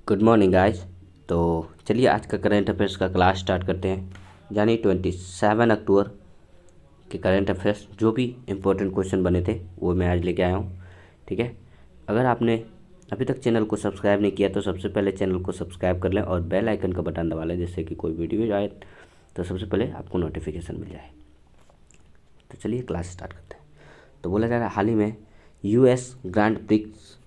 Good morning guys. तो चलिए आज का करंट अफेयर्स का क्लास स्टार्ट करते हैं। यानी 27 अक्टूबर के करंट अफेयर्स जो भी इम्पोर्टेंट क्वेश्चन बने थे वो मैं आज लेके आया हूँ। ठीक है, अगर आपने अभी तक चैनल को सब्सक्राइब नहीं किया तो सबसे पहले चैनल को सब्सक्राइब कर लें और बेल आइकन का बटन दबा लें, जिससे कि कोई वीडियो आए तो सबसे पहले आपको नोटिफिकेशन मिल जाए। तो चलिए क्लास स्टार्ट करते हैं। तो बोला जा रहा है हाल ही में US ग्रैंड प्रिक्स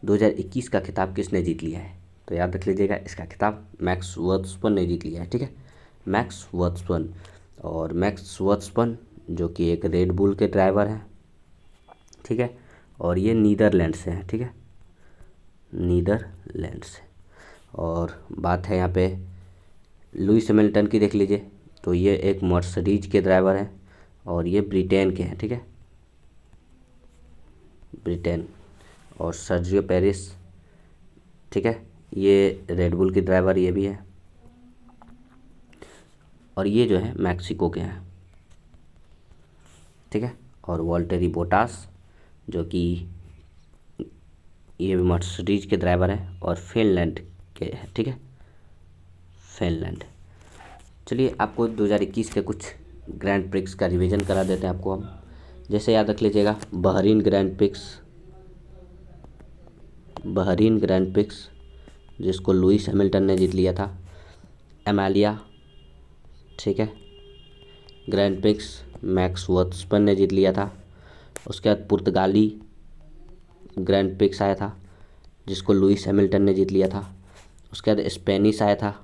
2021 का खिताब किसने जीत लिया है। तो याद रख लीजिएगा, इसका खिताब मैक्स वर्स्टपन ने जीत लिया है। ठीक है, मैक्स वर्स्टपन। और मैक्स वर्स्टपन जो कि एक रेड बुल के ड्राइवर हैं। ठीक है, और ये नीदरलैंड से हैं। ठीक है, नीदरलैंड से। और बात है यहाँ पे लुइस हैमिल्टन की, देख लीजिए। तो ये एक मर्सिडीज के ड्राइवर हैं और ये ब्रिटेन के हैं। ठीक है, ब्रिटेन। और सर्जियो पेरिस, ठीक है, ये रेडबुल की ड्राइवर ये भी है। और ये जो है मैक्सिको के हैं। ठीक है, और वॉल्टेरी बोटास जो कि ये भी मर्सिडीज के ड्राइवर हैं और फिनलैंड के हैं। ठीक है, फिनलैंड। चलिए आपको 2021 के कुछ ग्रैंड प्रिक्स का रिवीजन करा देते हैं आपको हम। जैसे याद रख लीजिएगा, बहरीन ग्रैंड प्रिक्स जिसको लुइस हैमिल्टन ने जीत लिया था। एमालिया, ठीक है, ग्रैंड प्रिक्स मैक्स वर्स्टपन ने जीत लिया था। उसके बाद पुर्तगाली ग्रैंड प्रिक्स आया था जिसको लुइस हैमिल्टन ने जीत लिया था। उसके बाद स्पेनिश आया था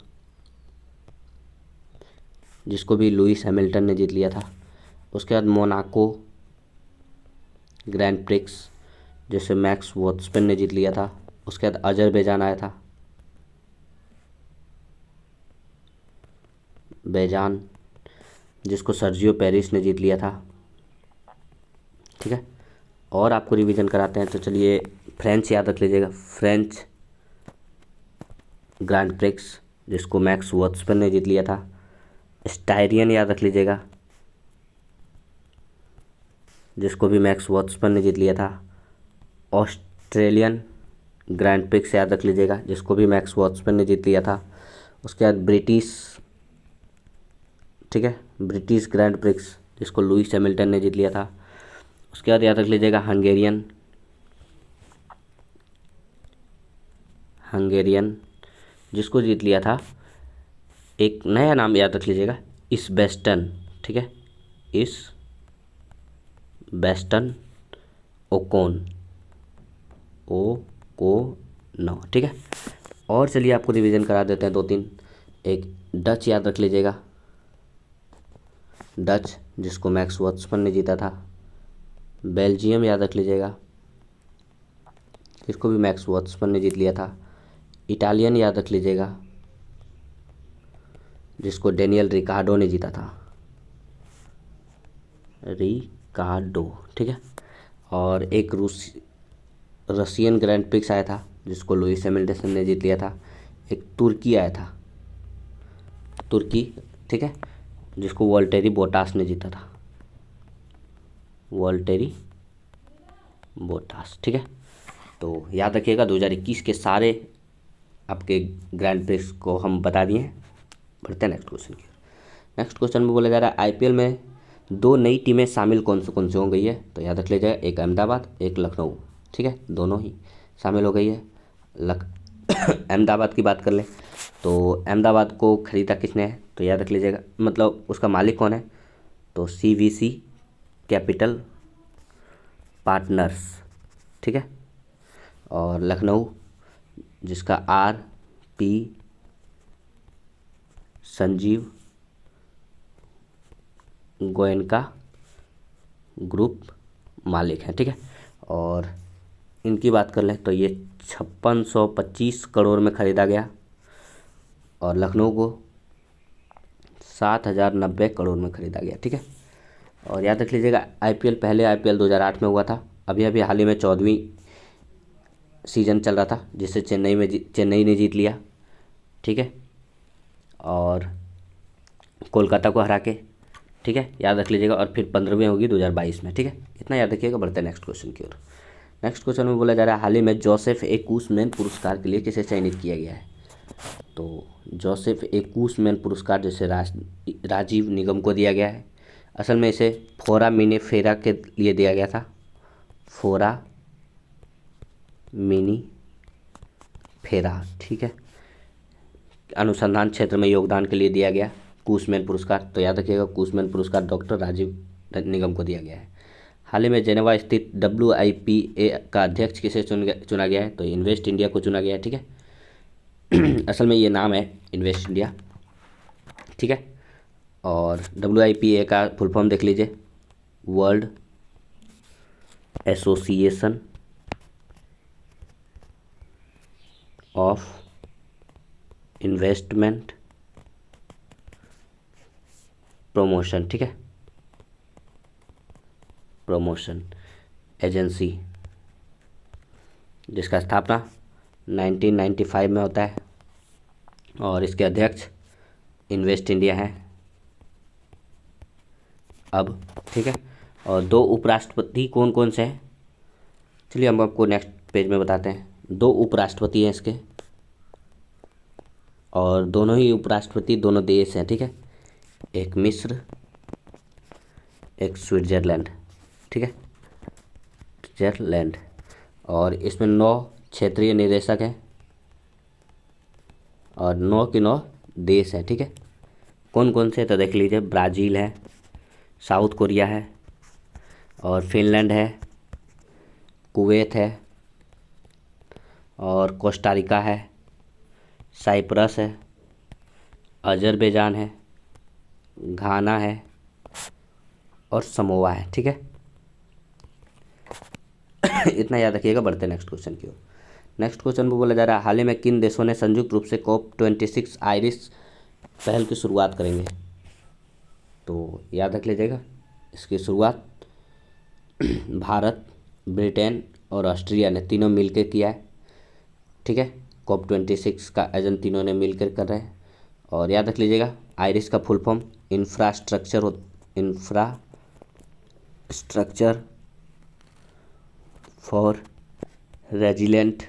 जिसको भी लुइस हैमिल्टन ने जीत लिया था। उसके बाद मोनाको ग्रैंड प्रिक्स जिसे मैक्स वर्स्टपन ने जीत लिया था। उसके बाद अजरबैजान आया था, बेजान, जिसको सर्जियो पेरिस ने जीत लिया था। ठीक है, और आपको रिवीजन कराते हैं। तो चलिए फ्रेंच याद रख लीजिएगा, फ्रेंच ग्रैंड प्रिक्स जिसको मैक्स वर्स्टपन ने जीत लिया था। स्टायरियन याद रख लीजिएगा, जिसको भी मैक्स वर्स्टपन ने जीत लिया था। ऑस्ट्रेलियन ग्रैंड प्रिक्स याद रख लीजिएगा, जिसको भी मैक्स वर्स्टपन ने जीत लिया था। उसके बाद ब्रिटिश, ठीक है, ब्रिटिश ग्रैंड प्रिक्स जिसको लुइस हैमिल्टन ने जीत लिया था। उसके बाद याद रख लीजिएगा हंगेरियन जिसको जीत लिया था, एक नया नाम याद रख लीजिएगा, इस बेस्टन। ठीक है, इस बेस्टन ओकोन, ओ को नो। ठीक है, और चलिए आपको रिवीजन करा देते हैं दो तीन। एक डच याद रख लीजिएगा, डच जिसको मैक्स वर्स्टपन ने जीता था। बेल्जियम याद रख लीजिएगा, जिसको भी मैक्स वर्स्टपन ने जीत लिया था। इटालियन याद रख लीजिएगा, जिसको डेनियल रिकार्डो ने जीता था, रिकार्डो। ठीक है, और एक रशियन ग्रैंड प्रिक्स आया था जिसको लुइस हैमिल्टन ने जीत लिया था। एक तुर्की आया था, तुर्की, ठीक है, जिसको वॉल्टेरी बोटास ने जीता था, वॉल्टेरी बोटास। ठीक है, तो याद रखिएगा 2021 के सारे आपके ग्रैंड प्रिक्स को हम बता दिए हैं। बढ़ते हैं नेक्स्ट क्वेश्चन की। नेक्स्ट क्वेश्चन में बोला जा रहा है IPL में दो नई टीमें शामिल कौन से हो गई है। तो याद रख लीजिएगा, एक अहमदाबाद, एक लखनऊ। ठीक है, दोनों ही शामिल हो गई है। अहमदाबाद की बात कर लें तो अहमदाबाद को खरीदा किसने है। तो याद रख लीजिएगा, मतलब उसका मालिक कौन है। तो CVC कैपिटल पार्टनर्स। ठीक है, और लखनऊ जिसका RP संजीव गोयनका ग्रुप मालिक है। ठीक है, और इनकी बात कर लें तो ये 5625 करोड़ में ख़रीदा गया और लखनऊ को 7090 करोड़ में ख़रीदा गया। ठीक है, और याद रख लीजिएगा पहले IPL 2008 में हुआ था। अभी अभी हाल ही में 14वीं सीज़न चल रहा था जिसे चेन्नई ने जीत लिया। ठीक है, और कोलकाता को हरा के। ठीक है, याद रख लीजिएगा, और फिर 15वीं होगी 2022 में। ठीक है, इतना याद रखिएगा। बढ़ते हैं नेक्स्ट क्वेश्चन की ओर। नेक्स्ट क्वेश्चन में बोला जा रहा है हाल ही में जोसेफ ए कूसमैन पुरस्कार के लिए किसे चयनित किया गया है। तो जोसेफ ए कूसमैन पुरस्कार जैसे राजीव निगम को दिया गया है, असल में इसे फोरामिनिफेरा के लिए दिया गया था, फोरामिनिफेरा, ठीक है, अनुसंधान क्षेत्र में योगदान के लिए दिया गया कूसमैन पुरस्कार। तो याद रखिएगा कूसमैन पुरस्कार डॉक्टर राजीव निगम को दिया गया है। हाल ही में जेनेवा स्थित WIPA का अध्यक्ष किसे चुना गया है। तो इन्वेस्ट इंडिया को चुना गया है, ठीक है। असल में ये नाम है इन्वेस्ट इंडिया, ठीक है। और WIPA का फुल फॉर्म देख लीजिए, world association of investment promotion, ठीक है, प्रमोशन एजेंसी, जिसका स्थापना 1995 में होता है और इसके अध्यक्ष इन्वेस्ट इंडिया है अब, ठीक है। और 2 उपराष्ट्रपति कौन कौन से हैं, चलिए हम आपको नेक्स्ट पेज में बताते हैं। 2 उपराष्ट्रपति हैं इसके, और दोनों ही उपराष्ट्रपति दोनों देश हैं, ठीक है, एक मिस्र एक स्विट्जरलैंड, ठीक है, स्विट्जरलैंड। और इसमें 9 क्षेत्रीय निदेशक हैं और 9 के 9 देश हैं, ठीक है। कौन कौन से, तो देख लीजिए, ब्राज़ील है, साउथ कोरिया है, और फिनलैंड है, कुवैत है, और कोस्टारिका है, साइप्रस है, अजरबैजान है, घाना है, और समोआ है, ठीक है। इतना याद रखिएगा। बढ़ते नेक्स्ट क्वेश्चन की ओर। नेक्स्ट क्वेश्चन में बोला जा रहा है हाल ही में किन देशों ने संयुक्त रूप से COP26 आइरिस पहल की शुरुआत करेंगे। तो याद रख लीजिएगा, इसकी शुरुआत भारत, ब्रिटेन और ऑस्ट्रिया ने तीनों मिलकर किया है, ठीक है। COP26 का आयोजन तीनों ने मिलकर कर रहे हैं। और याद रख लीजिएगा आइरिस का full form infrastructure for resilient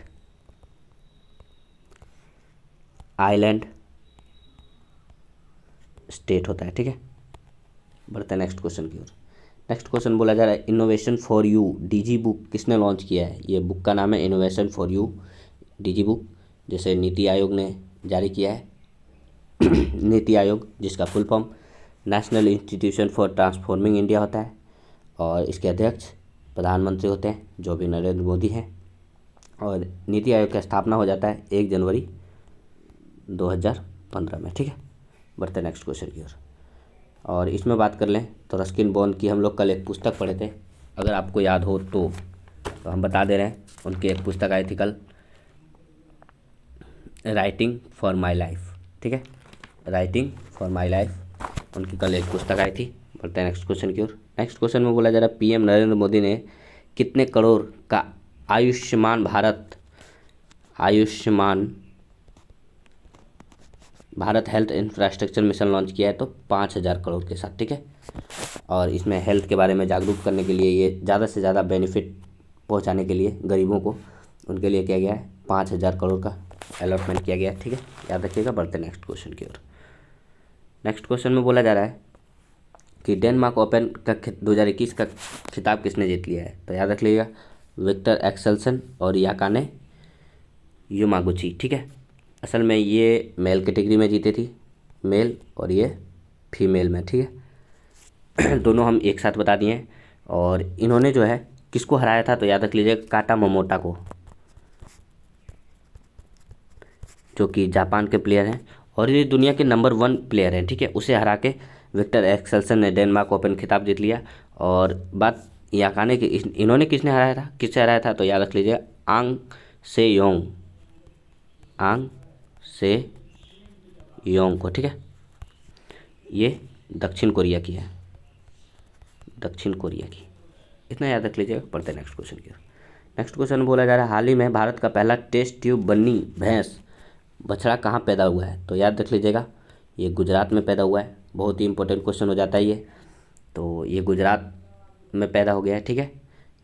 island state होता है, ठीक है। बढ़ते हैं नेक्स्ट क्वेश्चन की ओर। नेक्स्ट क्वेश्चन बोला जा रहा है innovation for you DG book किसने लॉन्च किया है। ये बुक का नाम है innovation for you DG book, जिसे नीति आयोग ने जारी किया है। नीति आयोग, जिसका full form national institution for transforming India होता है, और इसके अध्यक्ष प्रधानमंत्री होते हैं जो भी नरेंद्र मोदी हैं। और नीति आयोग की स्थापना हो जाता है 1 जनवरी 2015 में, ठीक है। बढ़ते नेक्स्ट क्वेश्चन की ओर। और इसमें बात कर लें तो रस्किन बॉन्ड की हम लोग कल एक पुस्तक पढ़े थे, अगर आपको याद हो तो हम बता दे रहे हैं। उनकी एक पुस्तक आई थी कल, राइटिंग फॉर माई लाइफ, ठीक है, राइटिंग फॉर माई लाइफ, उनकी कल एक पुस्तक आई थी। बढ़ते हैं नेक्स्ट क्वेश्चन की ओर। नेक्स्ट क्वेश्चन में बोला जा रहा है PM नरेंद्र मोदी ने कितने करोड़ का Ayushman Bharat health infrastructure mission launch किया है। तो 5000 करोड़ के साथ, ठीक है। और इसमें हेल्थ के बारे में जागरूक करने के लिए, ये ज़्यादा से ज़्यादा बेनिफिट पहुंचाने के लिए गरीबों को, उनके लिए किया गया है 5000 करोड़ का अलॉटमेंट किया गया है, ठीक है, याद रखिएगा। बढ़ते नेक्स्ट क्वेश्चन की ओर। नेक्स्ट क्वेश्चन में बोला जा रहा है कि डेनमार्क ओपन का 2021 का खिताब किसने जीत लिया है। तो याद रख लीजिएगा विक्टर एक्सेल्सन और याकाने यामागुची, ठीक है। असल में ये मेल कैटेगरी में जीते थी, मेल, और ये फीमेल में, ठीक है। दोनों हम एक साथ बता दिए हैं। और इन्होंने जो है किसको हराया था, तो याद रख लीजिए काटा मोमोटा को, जो कि जापान के प्लेयर हैं और ये दुनिया के नंबर 1 प्लेयर हैं, ठीक है। उसे हरा के विक्टर एक्सेल्सन ने डेनमार्क ओपन खिताब जीत लिया। और बात याकाने की, इन्होंने किसने हराया था, किससे हराया था, तो याद रख लीजिए आंग से योंग को, ठीक है। ये दक्षिण कोरिया की है, दक्षिण कोरिया की, इतना याद रख लीजिएगा। पढ़ते नेक्स्ट क्वेश्चन की। नेक्स्ट क्वेश्चन बोला जा रहा है हाल ही में भारत का पहला टेस्ट ट्यूब बनी भैंस बछड़ा कहाँ पैदा हुआ है। तो याद रख लीजिएगा ये गुजरात में पैदा हुआ है। बहुत ही इंपॉर्टेंट क्वेश्चन हो जाता है ये, तो ये गुजरात में पैदा हो गया है, ठीक है।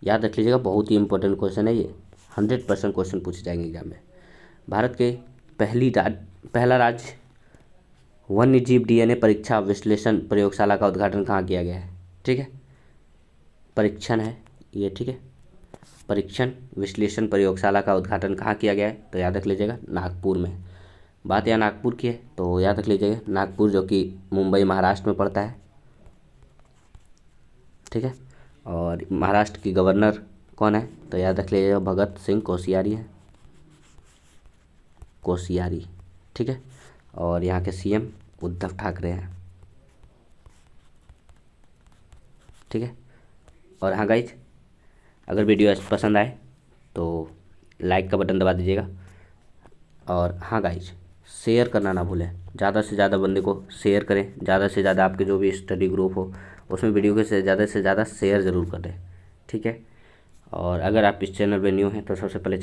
याद रख लीजिएगा, बहुत ही इंपॉर्टेंट क्वेश्चन है ये, 100% क्वेश्चन पूछे जाएंगे एग्जाम में। भारत के पहला राज्य वन्य जीव डीएनए परीक्षा विश्लेषण प्रयोगशाला का उद्घाटन कहाँ किया गया है? ठीक है, परीक्षण है ये, ठीक है, परीक्षण विश्लेषण प्रयोगशाला का उद्घाटन कहाँ किया गया है? तो याद रख लीजिएगा नागपुर में। बात यहाँ नागपुर की है तो याद रख लीजिएगा नागपुर, जो कि मुंबई महाराष्ट्र में पड़ता है, ठीक है। और महाराष्ट्र की गवर्नर कौन है? तो याद रख लीजिएगा भगत सिंह कोश्यारी है, कोश्यारी, ठीक है। और यहाँ के सीएम उद्धव ठाकरे हैं, ठीक है। और हाँ गाइज, अगर वीडियो पसंद आए तो लाइक का बटन दबा दीजिएगा। और हाँ गाइज, शेयर करना ना भूलें, ज़्यादा से ज़्यादा बंदे को शेयर करें, ज़्यादा से ज़्यादा आपके जो भी स्टडी ग्रुप हो उसमें वीडियो के से ज़्यादा शेयर ज़रूर कर दें, ठीक है। और अगर आप इस चैनल पर न्यू हैं तो सबसे पहले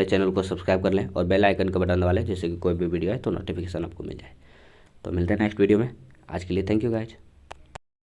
चैनल को सब्सक्राइब कर लें और बेल आइकन का बटन दबा लें, जिससे कि कोई भी वीडियो है तो नोटिफिकेशन आपको मिल जाए। तो मिलते हैं नेक्स्ट वीडियो में। आज के लिए थैंक यू गाइज।